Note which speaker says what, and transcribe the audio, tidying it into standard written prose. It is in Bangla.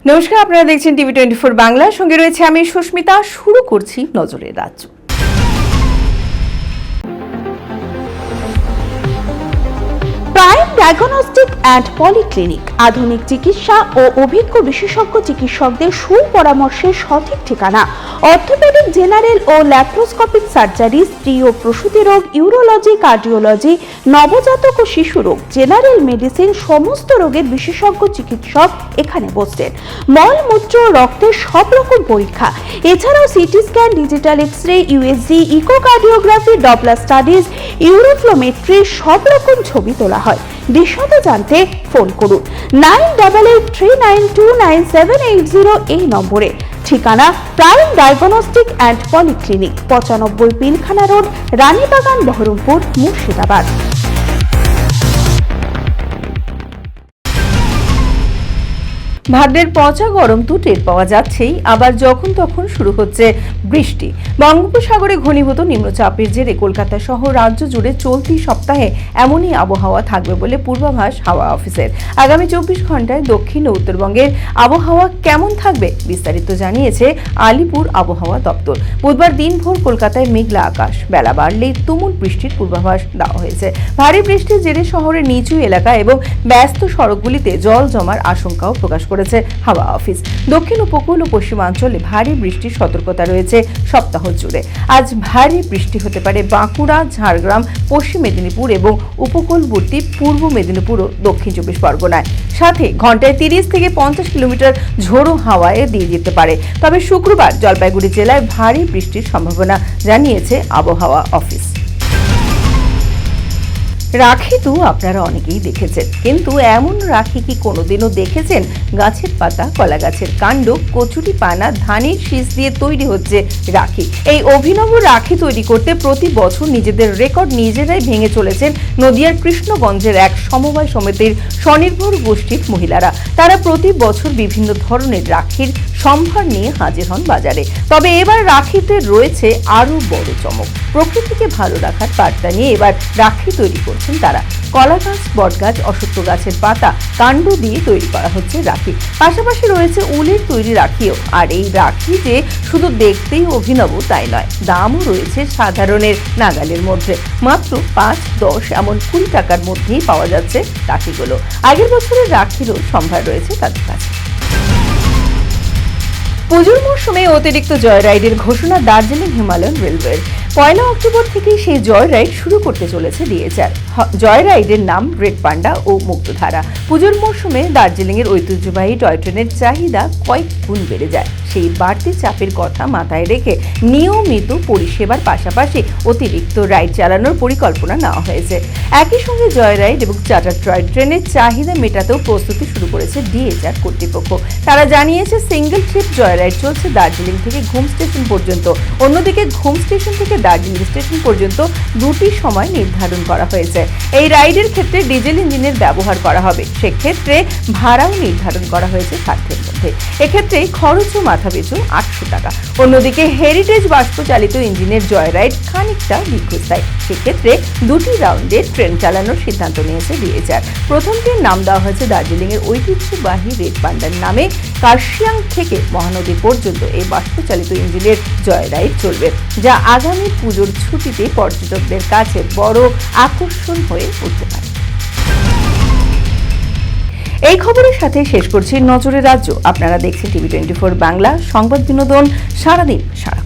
Speaker 1: নমস্কার, আপনারা দেখছেন টিভি24 বাংলা। সঙ্গে রয়েছে আমি সুস্মিতা। শুরু করছি নজরের রাজ্য।
Speaker 2: প্রাইম ডায়াগনস্টিক অ্যান্ড পলিক্লিনিক আধুনিক চিকিৎসা ও অভিজ্ঞ বিশেষজ্ঞ চিকিৎসকদের সুপরামর্শের সঠিক ঠিকানা। অর্থোপেডিক, জেনারেল ও ল্যাপ্রোস্কোপিক সার্জারি, স্ত্রী ও প্রসূতি রোগ, ইউরোলজি, কার্ডিওলজি, নবজাতক ও শিশু রোগ, জেনারেল মেডিসিন, সমস্ত রোগের বিশেষজ্ঞ চিকিৎসক এখানে বসছেন। মলমূত্র, রক্তের সব রকম পরীক্ষা, এছাড়াও CT scan, digital X-ray, USG, echocardiography, Doppler studies, uroflowmetry, সব রকম ছবি তোলা হয়। বিশদে জানতে ফোন করুন 9883929780 এই নম্বরে। ঠিকানা prime diagnostic and polyclinic, 95 Pilkhana road, Ranibagan, Baharampur, Murshidabad.
Speaker 1: ভাদ্রের পচা গরম তো টের পাওয়া যাচ্ছেই, আবার যখন তখন শুরু হচ্ছে বৃষ্টি। বঙ্গোপসাগরে ঘনীভূত নিম্নচাপের জেরে কলকাতা সহ রাজ্য জুড়ে চলতি সপ্তাহে এমনই আবহাওয়া থাকবে বলে পূর্বাভাস হাওয়া অফিসের। আগামী 24 ঘন্টায় দক্ষিণ ও উত্তরবঙ্গের আবহাওয়া কেমন থাকবে বিস্তারিত জানিয়েছে আলিপুর আবহাওয়া দপ্তর। বুধবার দিনভর কলকাতায় মেঘলা আকাশ, বেলা বাড়লেই তুমুল বৃষ্টির পূর্বাভাস দেওয়া হয়েছে। ভারী বৃষ্টির জেরে শহরের নিচু এলাকা এবং ব্যস্ত সড়কগুলিতে জল জমার আশঙ্কাও প্রকাশ করেছে হাওয়া অফিস। দক্ষিণ উপকূল ও পশ্চিমাঞ্চলে ভারী বৃষ্টির সতর্কতা রয়েছে সপ্তাহ জুড়ে। আজ ভারী বৃষ্টি হতে পারে বাঁকুড়া, ঝাড়গ্রাম, পশ্চিম মেদিনীপুর এবং উপকূলবর্তী পূর্ব মেদিনীপুর ও দক্ষিণ 24 পরগনায়। সাথে ঘন্টায় 30 থেকে 50 কিলোমিটার ঝোড়ো হাওয়ায় দিয়ে যেতে পারে। তবে শুক্রবার জলপাইগুড়ি জেলায় ভারী বৃষ্টির সম্ভাবনা জানিয়েছে আবহাওয়া অফিস। রাখি তো আপনারা অনেকেই দেখেছেন, কিন্তু এমন রাখি কি কোনোদিনও দেখেছেন? গাছের পাতা, কলা গাছের কাণ্ড, কচুরি পানা, ধানের শীষ দিয়ে তৈরি হচ্ছে রাখি। এই অভিনব রাখি তৈরি করতে প্রতি বছর নিজেদের রেকর্ড নিজেরাই ভেঙে চলেছেন নদিয়ার কৃষ্ণগঞ্জের এক সমবায় সমিতির স্বনির্ভর গোষ্ঠীর মহিলারা। তারা প্রতি বছর বিভিন্ন ধরনের রাখির সম্ভার নিয়ে হাজির হন বাজারে। তবে এবার রাখিতে রয়েছে আরো বড় চমক। প্রকৃতিকে ভালো রাখার বার্তা নিয়ে এবার রাখি তৈরি করছেন তারা। কলা গাছ, বট গাছ, অশ্বত্থ গাছের পাতা, কাণ্ড দিয়ে তৈরি করা হচ্ছে রাখি। পাশাপাশি রয়েছে উলের তৈরি রাখিও। আর এই রাখি যে শুধু দেখতেই অভিনব তাই নয়, দামও রয়েছে সাধারণের নাগালের মধ্যে। মাত্র 5, 10 এমন 20 টাকার মধ্যেই পাওয়া যাচ্ছে রাখিগুলো। আগের বছরের রাখিরও সম্ভার রয়েছে তাদের কাছে। পুজোর মৌসুমে অতিরিক্ত জয় রাইডের ঘোষণা দার্জিলিং হিমালয়ান রেলওয়ের। 1 অক্টোবর থেকে সেই জয় রাইড শুরু করতে চলেছে ডিএচআর। জয় রাইডের নাম রেড পান্ডা ও মুক্তধারা। পুজোর মৌসুমে দার্জিলিংয়ের ঐতিহ্যবাহী টয় ট্রেনের চাহিদা কয়েক গুণ বেড়ে যায়। সেই বাড়তি চাপের কথা মাথায় রেখে নিয়মিত পরিষেবার পাশাপাশি অতিরিক্ত রাইড চালানোর পরিকল্পনা নেওয়া হয়েছে। একই সঙ্গে জয় রাইড এবং চার্টার টয় ট্রেনের চাহিদা মেটাতেও প্রস্তুতি শুরু করেছে ডিএচআর কর্তৃপক্ষ। তারা জানিয়েছে সিঙ্গেল ট্রিপ জয় রাইড চলছে দার্জিলিং থেকে ঘুম স্টেশন পর্যন্ত। অন্যদিকে ঘুম স্টেশন থেকে দার্জিলিং স্টেশন পর্যন্ত দুটি সময় নির্ধারণ করা হয়েছে। এই রাইডের ক্ষেত্রে ডিজেল ইঞ্জিনের ব্যবহার করা হবে। সেক্ষেত্রে ভাড়াও নির্ধারণ করা হয়েছে সাধ্যের মধ্যে। এক্ষেত্রে খরচও মাথাপিছু 800 টাকা। অন্যদিকে হেরিটেজ বাষ্পচালিত ইঞ্জিনের জয় রাইড খানিকটা দীর্ঘস্থায়ী। সেক্ষেত্রে দুটি রাউন্ডে ট্রেন চালানোর সিদ্ধান্ত নিয়েছে ডিএচআর। প্রথমটির নাম দেওয়া হয়েছে দার্জিলিংয়ের ঐতিহ্যবাহী রেড পান্ডার নামে। কার্শিয়াং থেকে মহানদী পর্যন্ত এই বাষ্পচালিত ইঞ্জিনের জয় রাইড চলবে, যা আগামী পুজোর ছুটিতে পর্যটকদের কাছে বড় আকর্ষণ হয়ে উঠতে পারে। এই খবরের সাথে শেষ করছি নজরের রাজ্য। আপনারা দেখছেন টিভি24 বাংলা, সংবাদ বিনোদন সারাদিন সারা।